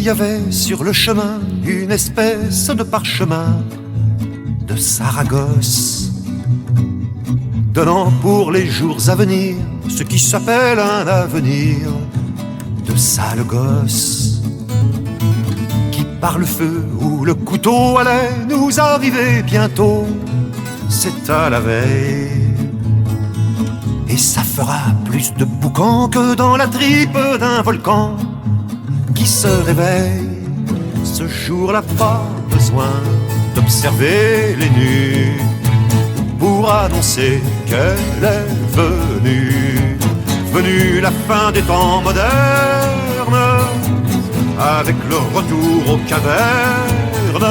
y avait sur le chemin une espèce de parchemin de Saragosse, donnant pour les jours à venir ce qui s'appelle un avenir de sale gosse, qui par le feu ou le couteau allait nous arriver bientôt. C'est à la veille, et ça fera plus de boucan que dans la tripe d'un volcan qui se réveille. Ce jour-là, pas besoin d'observer les nus pour annoncer qu'elle est venue. Venue la fin des temps modernes, avec le retour aux cavernes,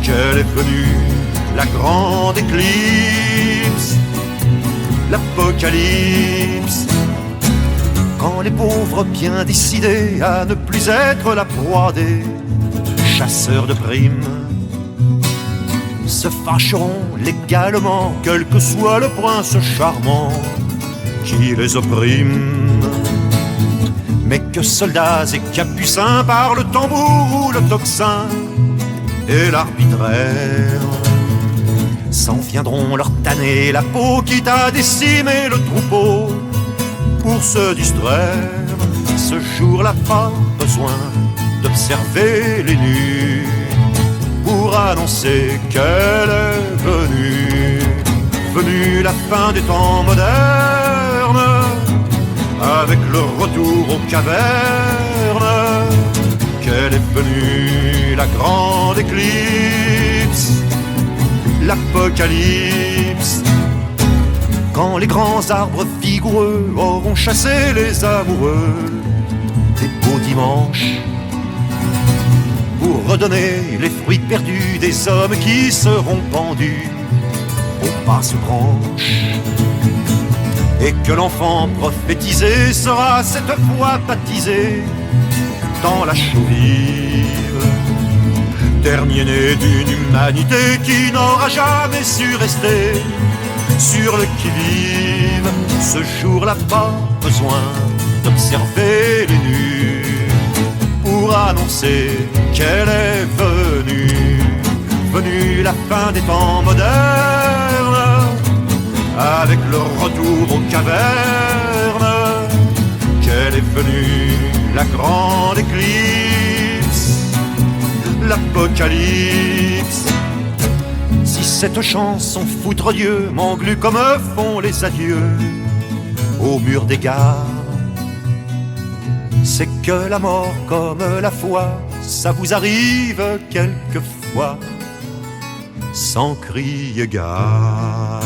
qu'elle est venue la grande éclipse, l'apocalypse. Quand les pauvres bien décidés à ne plus être la proie des chasseurs de primes se fâcheront légalement, quel que soit le prince charmant qui les opprime. Mais que soldats et capucins par le tambour ou le tocsin et l'arbitraire s'en viendront leur tanner la peau, quitte à décimer le troupeau pour se distraire. Ce jour-là, pas besoin d'observer les nus pour annoncer qu'elle est venue. Venue la fin des temps modernes, avec le retour aux cavernes, qu'elle est venue la grande éclipse, l'apocalypse. Quand les grands arbres vigoureux auront chassé les amoureux des beaux dimanches, pour redonner les fruits perdus des hommes qui seront pendus aux basses branches, et que l'enfant prophétisé sera cette fois baptisé dans la chaux vive, dernier né d'une humanité qui n'aura jamais su rester sur le qui-vive. Ce jour-là, pas besoin d'observer les nus pour annoncer qu'elle est venue. Venue la fin des temps modernes, avec le retour aux cavernes, qu'elle est venue la grande éclipse, l'apocalypse. Si cette chanson foutre Dieu m'englue comme font les adieux au mur des gares, c'est que la mort comme la foi, ça vous arrive quelquefois sans crier gare.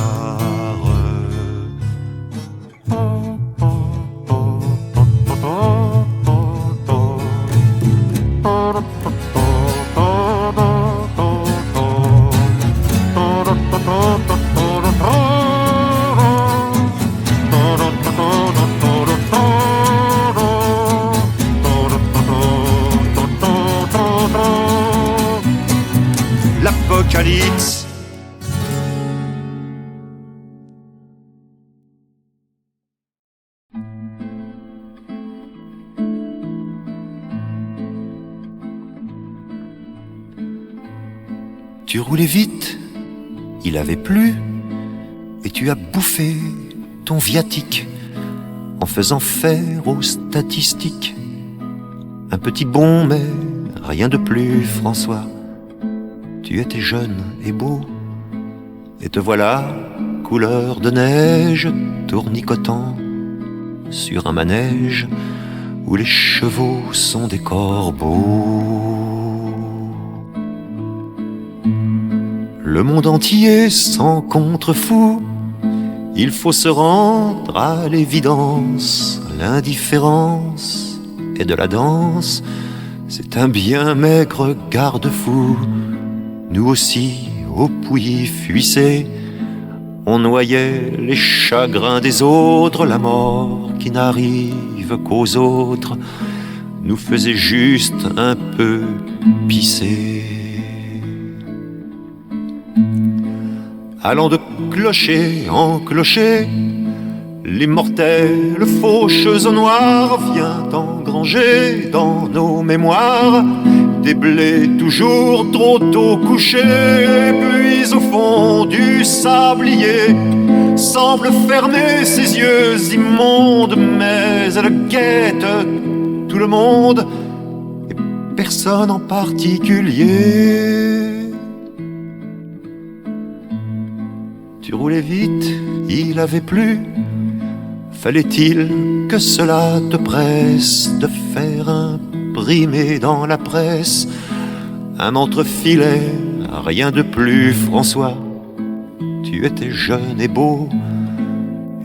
L'apocalypse. Tu roulais vite, il avait plu, et tu as bouffé ton viatique en faisant faire aux statistiques un petit bond, mais rien de plus, François. Tu étais jeune et beau, et te voilà, couleur de neige, tournicotant sur un manège où les chevaux sont des corbeaux. Le monde entier s'en contre-fout, il faut se rendre à l'évidence. L'indifférence et de la danse, c'est un bien maigre garde-fou. Nous aussi, au Pouilly fuissé, on noyait les chagrins des autres. La mort qui n'arrive qu'aux autres nous faisait juste un peu pisser. Allant de clocher en clocher, L'immortel faucheuse au noir vient engranger dans nos mémoires des blés toujours trop tôt couchés, puis au fond du sablier semble fermer ses yeux immondes, mais elle guette tout le monde et personne en particulier. Tu roulais vite, il avait plu. Fallait-il que cela te presse de faire imprimer dans la presse un entrefilet, rien de plus, François. Tu étais jeune et beau,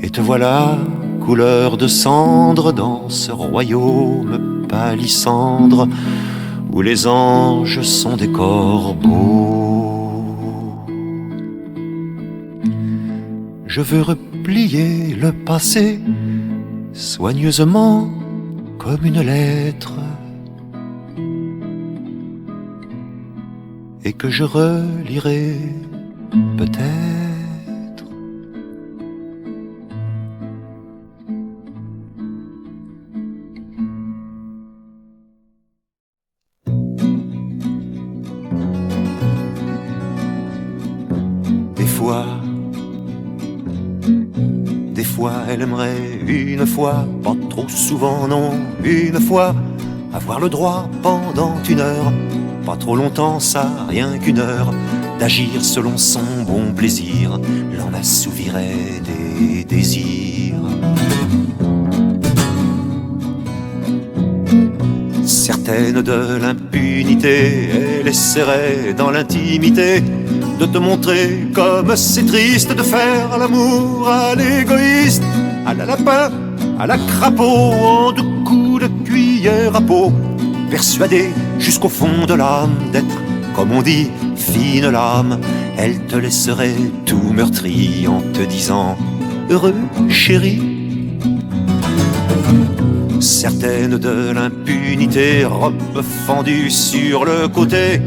et te voilà, couleur de cendre, dans ce royaume palissandre où les anges sont des corbeaux. Je veux replier le passé soigneusement comme une lettre, et que je relirai peut-être. Des fois elle aimerait une fois, pas trop souvent non, une fois, avoir le droit pendant une heure, pas trop longtemps ça, rien qu'une heure, d'agir selon son bon plaisir, l'en assouvirait des désirs. Certaine de l'impunité, elle essaierait dans l'intimité de te montrer comme c'est triste de faire l'amour à l'égoïste, à la lapin, à la crapaud, en 2 coups de cuillère à peau, persuadée jusqu'au fond de l'âme d'être, comme on dit, fine lame. Elle te laisserait tout meurtri en te disant heureux chéri. Certaine de l'impunité, robe fendue sur le côté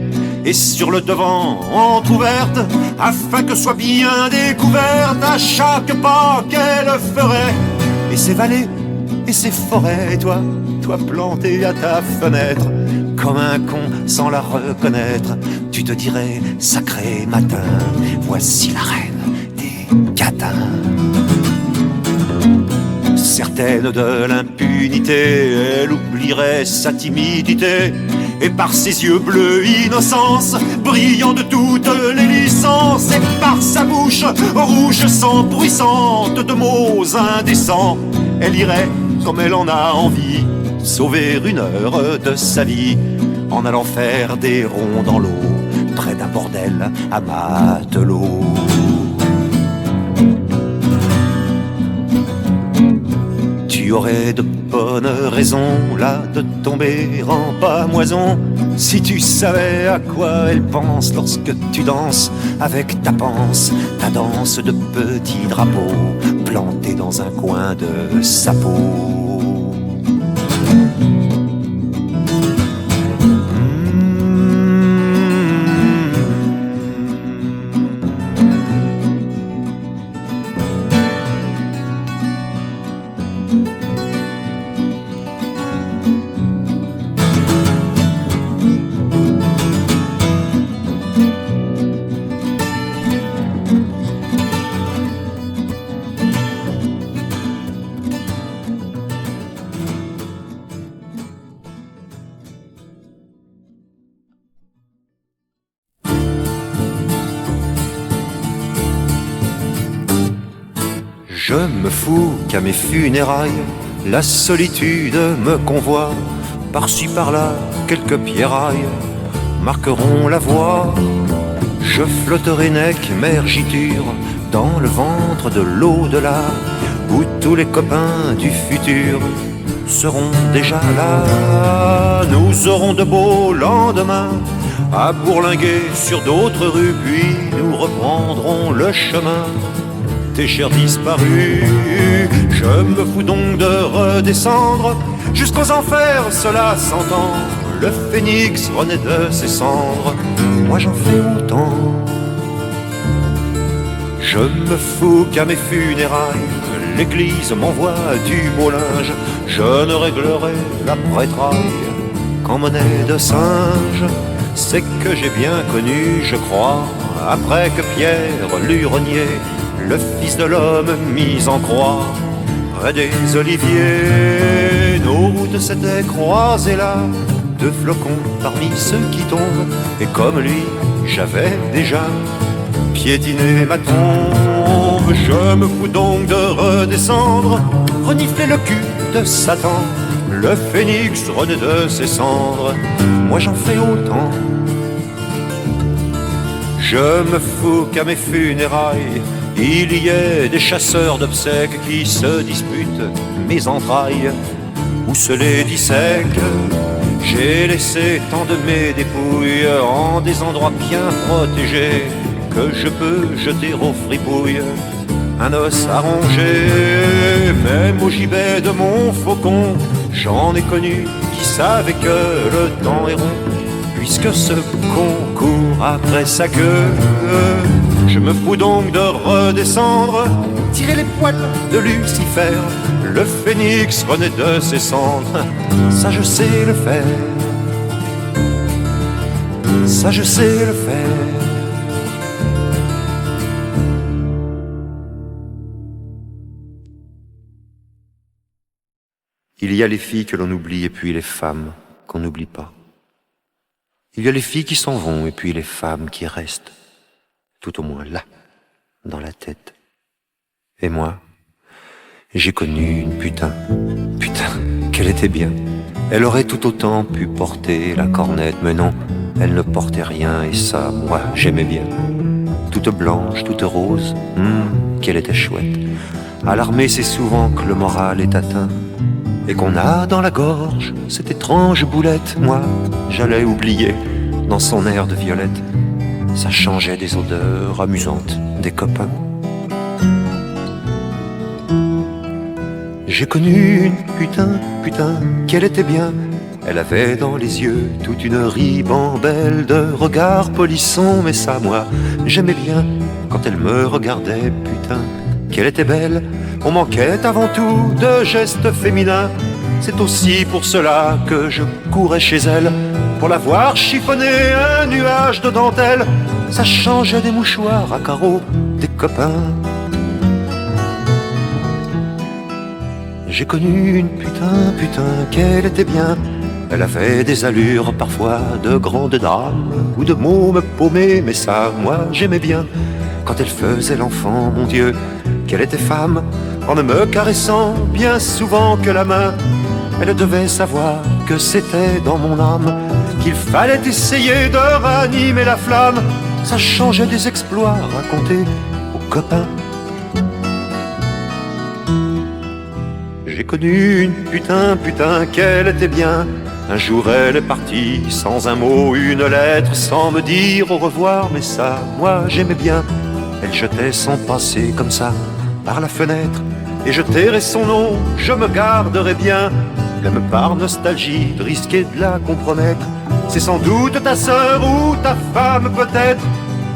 et sur le devant entrouverte, afin que soit bien découverte à chaque pas qu'elle ferait. Et ses vallées et ses forêts, toi planté à ta fenêtre, comme un con sans la reconnaître, tu te dirais sacré matin, voici la reine des catins. Certaine de l'impunité, elle oublierait sa timidité, et par ses yeux bleus innocence, brillant de toutes les licences, et par sa bouche rouge sang bruissante de mots indécents, elle irait comme elle en a envie, sauver une heure de sa vie, en allant faire des ronds dans l'eau, près d'un bordel à matelot. Tu aurais de bonnes raisons là de tomber en pamoison, si tu savais à quoi elle pense lorsque tu danses avec ta panse, ta danse de petits drapeaux plantés dans un coin de sa peau. Je me fous qu'à mes funérailles, la solitude me convoie. Par-ci par-là, quelques pierrailles marqueront la voie. Je flotterai nec, mergiture, dans le ventre de l'au-delà, où tous les copains du futur seront déjà là. Nous aurons de beaux lendemains à bourlinguer sur d'autres rues, puis nous reprendrons le chemin tes chers disparus. Je me fous donc de redescendre jusqu'aux enfers, cela s'entend. Le phénix renaît de ses cendres, moi j'en fais autant. Je me fous qu'à mes funérailles, l'église m'envoie du beau linge, je ne réglerai la prêtraille qu'en monnaie de singe. C'est que j'ai bien connu, je crois, après que Pierre l'eut renié, le fils de l'homme mis en croix près des oliviers. Nos routes s'étaient croisées là, deux flocons parmi ceux qui tombent, et comme lui, j'avais déjà piétiné ma tombe. Je me fous donc de redescendre, renifler le cul de Satan, le phénix renaît de ses cendres, moi j'en fais autant. Je me fous qu'à mes funérailles, il y ait des chasseurs d'obsèques qui se disputent mes entrailles ou se les dissèquent. J'ai laissé tant de mes dépouilles en des endroits bien protégés que je peux jeter aux fripouilles un os à ronger. Même au gibet de mon faucon, j'en ai connu qui savaient que le temps est rond, puisque ce concours après sa queue. Je me fous donc de redescendre, tirer les poils de Lucifer, le phénix renaît de ses cendres, ça je sais le faire, ça je sais le faire. Il y a les filles que l'on oublie et puis les femmes qu'on n'oublie pas. Il y a les filles qui s'en vont et puis les femmes qui restent, tout au moins là, dans la tête. Et moi, j'ai connu une putain, qu'elle était bien. Elle aurait tout autant pu porter la cornette, mais non, elle ne portait rien et ça, moi, j'aimais bien. Toute blanche, toute rose, qu'elle était chouette. À l'armée, c'est souvent que le moral est atteint et qu'on a dans la gorge cette étrange boulette. Moi, j'allais oublier dans son air de violette. Ça changeait des odeurs amusantes des copains. J'ai connu une putain, qu'elle était bien. Elle avait dans les yeux toute une ribambelle de regards polissons, mais ça, moi, j'aimais bien quand elle me regardait, putain, qu'elle était belle. On manquait avant tout de gestes féminins. C'est aussi pour cela que je courais chez elle, pour la voir chiffonner un nuage de dentelle. Ça changeait des mouchoirs à carreaux des copains. J'ai connu une putain, qu'elle était bien. Elle avait des allures parfois de grande dame ou de môme paumé, mais ça, moi, j'aimais bien. Quand elle faisait l'enfant, mon Dieu, qu'elle était femme, en ne me caressant bien souvent que la main. Elle devait savoir que c'était dans mon âme qu'il fallait essayer de ranimer la flamme. Ça changeait des exploits racontés aux copains. J'ai connu une putain, qu'elle était bien. Un jour elle est partie sans un mot, une lettre, sans me dire au revoir, mais ça, moi, j'aimais bien. Elle jetait son passé comme ça par la fenêtre et je tairai son nom, je me garderai bien, même par nostalgie de risquer de la compromettre. C'est sans doute ta sœur ou ta femme peut-être,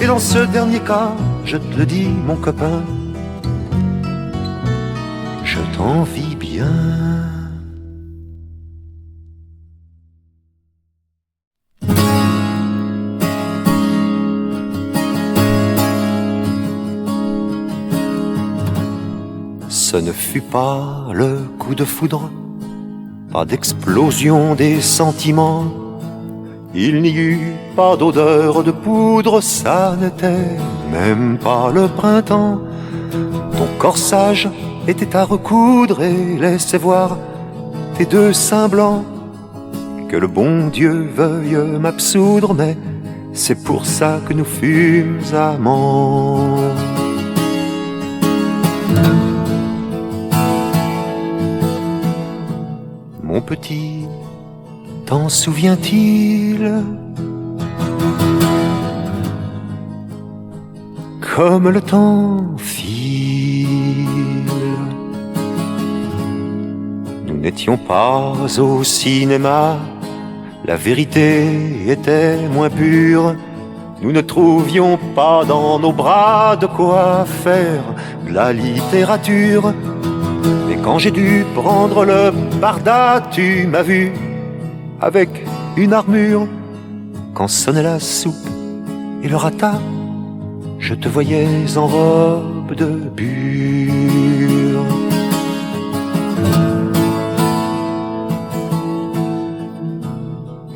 et dans ce dernier cas, je te le dis mon copain, je t'envie bien. Ce ne fut pas le coup de foudre, pas d'explosion des sentiments. Il n'y eut pas d'odeur de poudre, ça n'était même pas le printemps. Ton corsage était à recoudre et laissait voir tes deux seins blancs. Que le bon Dieu veuille m'absoudre, mais c'est pour ça que nous fûmes amants. Mon petit, t'en souviens-t-il? Comme le temps file, nous n'étions pas au cinéma, la vérité était moins pure. Nous ne trouvions pas dans nos bras de quoi faire de la littérature. Quand j'ai dû prendre le barda, tu m'as vu avec une armure. Quand sonnait la soupe et le rata, je te voyais en robe de bure.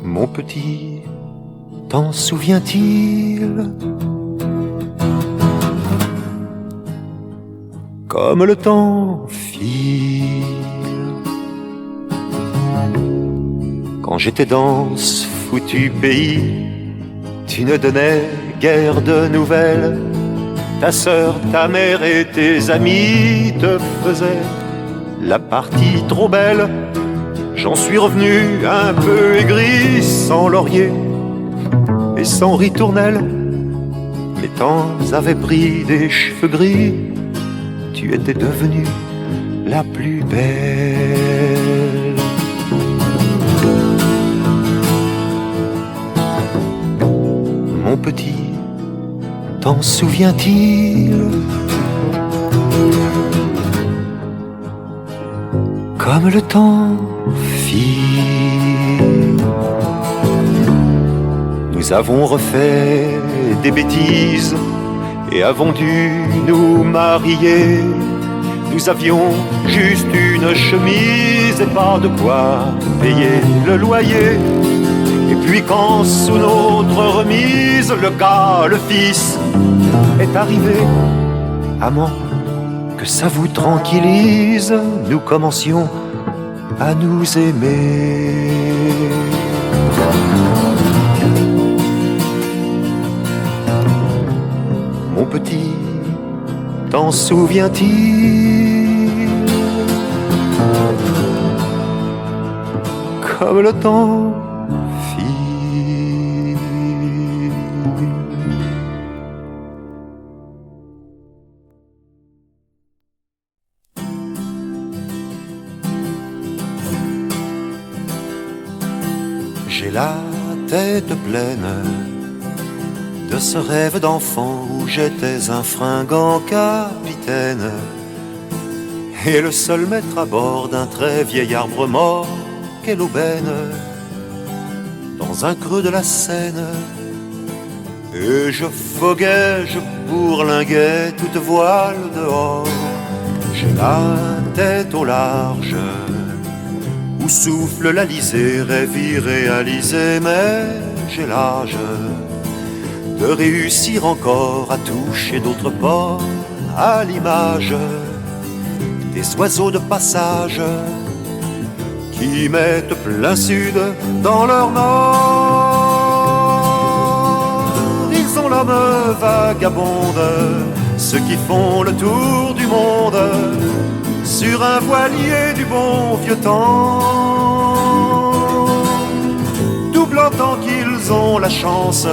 Mon petit, t'en souviens-t-il? Comme le temps file, quand j'étais dans ce foutu pays, tu ne donnais guère de nouvelles. Ta sœur, ta mère et tes amis te faisaient la partie trop belle. J'en suis revenu un peu aigri, sans laurier et sans ritournelle. Mes temps avaient pris des cheveux gris, tu étais devenue la plus belle. Mon petit, t'en souviens-t-il? Comme le temps file, nous avons refait des bêtises et avons dû nous marier. Nous avions juste une chemise et pas de quoi payer le loyer. Et puis quand sous notre remise, le gars, le fils, est arrivé, amant, que ça vous tranquillise, nous commencions à nous aimer. Mon petit, t'en souviens-t-il? Comme le temps file. J'ai la tête pleine de ce rêve d'enfant où j'étais un fringant capitaine et le seul maître à bord d'un très vieil arbre mort qu'est l'aubaine dans un creux de la Seine. Et je voguais, je bourlinguais, toute voile dehors. J'ai la tête au large où souffle l'Alizé, rêve irréalisé, mais j'ai l'âge de réussir encore à toucher d'autres ports, à l'image des oiseaux de passage qui mettent plein sud dans leur nord. Ils ont l'âme vagabonde, ceux qui font le tour du monde sur un voilier du bon vieux temps, doublant tant qu'ils ont la chance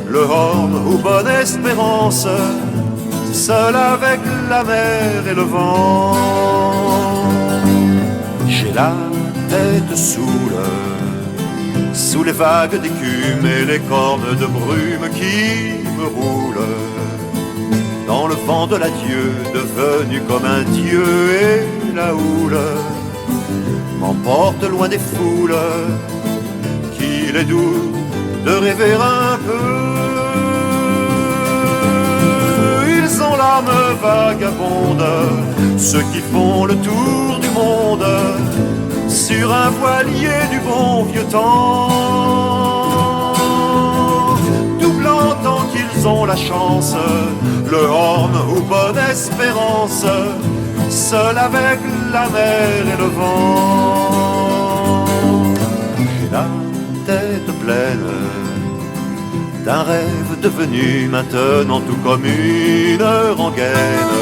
le Horn ou Bonne Espérance, seul avec la mer et le vent. J'ai la tête sous les vagues d'écume et les cornes de brume qui me roulent dans le vent de l'adieu, devenu comme un dieu, et la houle m'emporte loin des foules, qu'il est doux de rêver un peu. Ils ont l'âme vagabonde, ceux qui font le tour du monde sur un voilier du bon vieux temps, doublant tant qu'ils ont la chance le Horn ou Bonne Espérance, seul avec la mer et le vent. J'ai la tête pleine d'un rêve devenu maintenant tout comme une rengaine.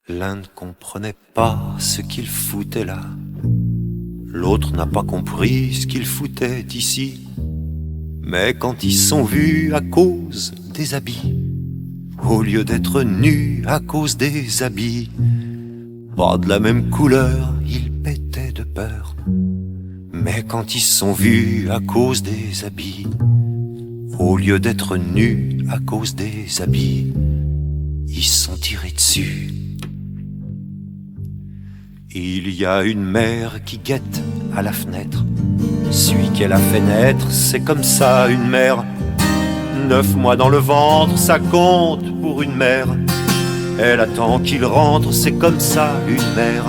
L'un ne comprenait pas ce qu'il foutait là, l'autre n'a pas compris ce qu'il foutait ici. Mais quand ils sont vus à cause des habits, au lieu d'être nus à cause des habits, pas de la même couleur, ils pétaient de peur. Mais quand ils sont vus à cause des habits, au lieu d'être nus à cause des habits, ils sont tirés dessus. Il y a une mère qui guette à la fenêtre celui qu'elle a fait naître, c'est comme ça une mère. 9 mois dans le ventre, ça compte pour une mère. Elle attend qu'il rentre, c'est comme ça une mère.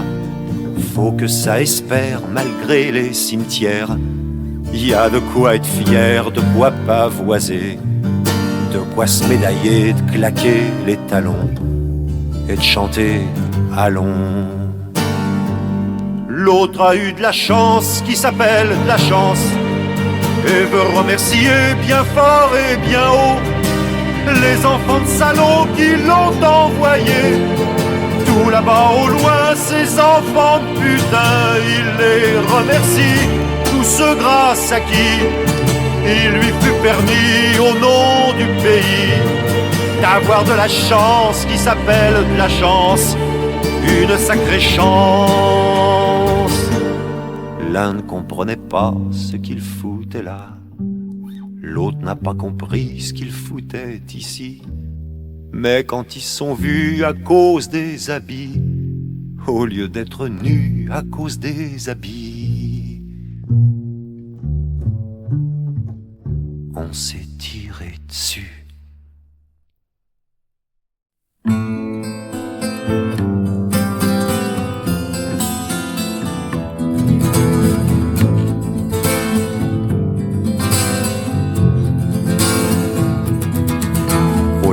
Faut que ça espère malgré les cimetières. Il y a de quoi être fier, de quoi pavoiser, de quoi se médailler, de claquer les talons et de chanter allons. L'autre a eu de la chance, qui s'appelle de la chance, et veut remercier bien fort et bien haut les enfants de salauds qui l'ont envoyé tout là-bas au loin. Ces enfants de putain, il les remercie, tous ceux grâce à qui il lui fut permis au nom du pays d'avoir de la chance, qui s'appelle de la chance, une sacrée chance. L'un ne comprenait pas ce qu'il foutait là, l'autre n'a pas compris ce qu'il foutait ici. Mais quand ils sont vus à cause des habits, au lieu d'être nus à cause des habits, on s'est tiré dessus.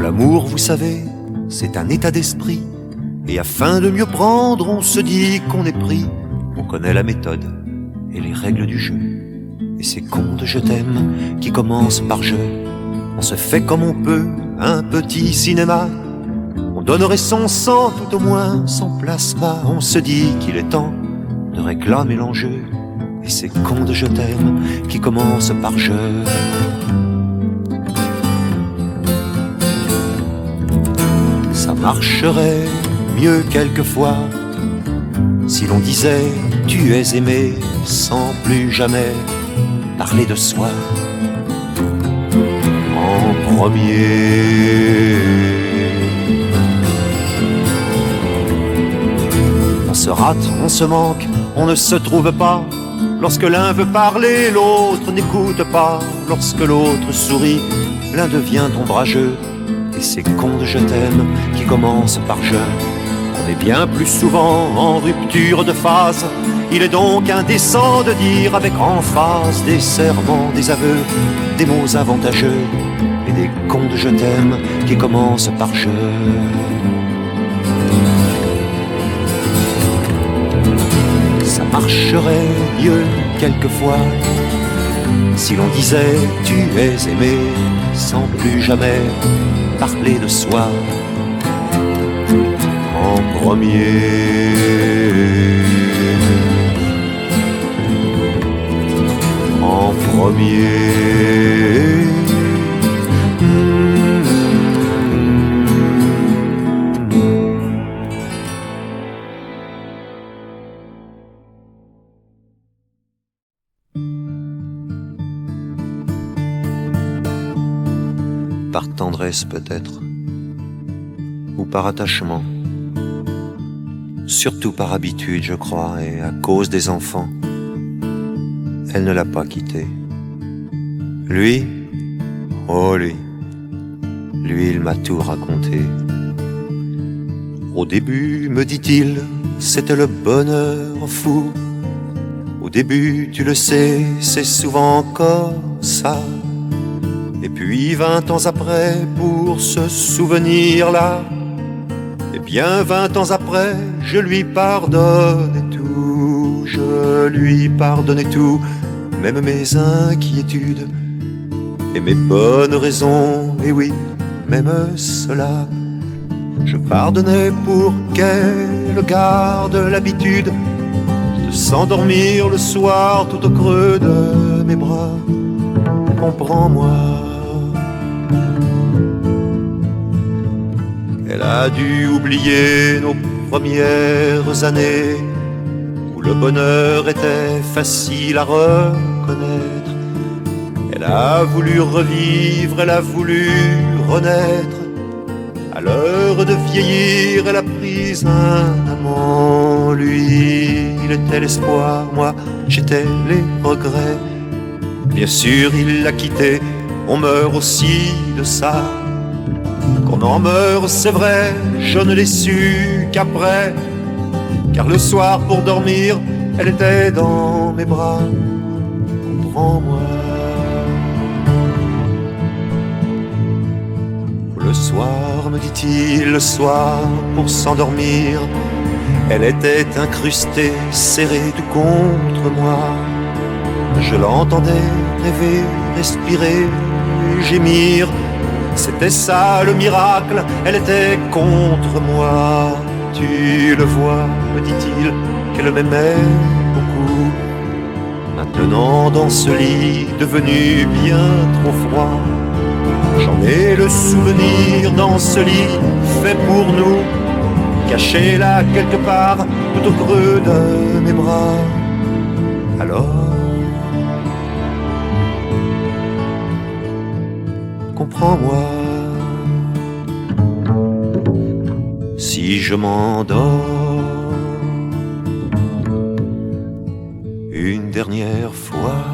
L'amour, vous savez, c'est un état d'esprit, et afin de mieux prendre, on se dit qu'on est pris. On connaît la méthode et les règles du jeu, et ces contes je t'aime qui commencent par je. On se fait comme on peut, un petit cinéma. On donnerait son sang, tout au moins son plasma. On se dit qu'il est temps de réclamer l'enjeu, et ces contes je t'aime qui commencent par je. Ça marcherait mieux quelquefois si l'on disait tu es aimé sans plus jamais parler de soi en premier. On se rate, on se manque, on ne se trouve pas. Lorsque l'un veut parler, l'autre n'écoute pas. Lorsque l'autre sourit, l'un devient ombrageux. Et ces contes je t'aime qui commencent par je. On est bien plus souvent en rupture de phase. Il est donc indécent de dire avec emphase des serments, des aveux, des mots avantageux et des contes je t'aime qui commencent par je. Ça marcherait mieux quelquefois si l'on disait tu es aimé sans plus jamais parler de soi en premier. En premier. Par tendresse peut-être, ou par attachement, surtout par habitude je crois, et à cause des enfants, elle ne l'a pas quitté. Lui, oh lui, il m'a tout raconté. Au début, me dit-il, c'était le bonheur fou. Au début, tu le sais, c'est souvent encore ça. Et puis 20 ans après, pour ce souvenir-là, et bien 20 ans après, je lui pardonnais tout. Je lui pardonnais tout, même mes inquiétudes et mes bonnes raisons. Et oui, même cela, Je pardonnais pour qu'elle garde l'habitude de s'endormir le soir tout au creux de mes bras. Comprends-moi. Elle a dû oublier nos premières années où le bonheur était facile à reconnaître. Elle a voulu revivre, elle a voulu renaître. À l'heure de vieillir, elle a pris un amant. Lui, il était l'espoir, moi, j'étais les regrets. Bien sûr, il l'a quitté, on meurt aussi de ça. Qu'on en meurt, c'est vrai, je ne l'ai su qu'après. Car le soir pour dormir, elle était dans mes bras. Comprends-moi. Le soir, me dit-il, le soir pour s'endormir, elle était incrustée, serrée tout contre moi. Je l'entendais rêver, respirer, gémir. C'était ça le miracle, elle était contre moi. Tu le vois, me dit-il, qu'elle m'aimait beaucoup. Maintenant dans ce lit devenu bien trop froid, j'en ai le souvenir dans ce lit fait pour nous, caché là quelque part tout au creux de mes bras. Alors comprends-moi. Si je m'endors une dernière fois,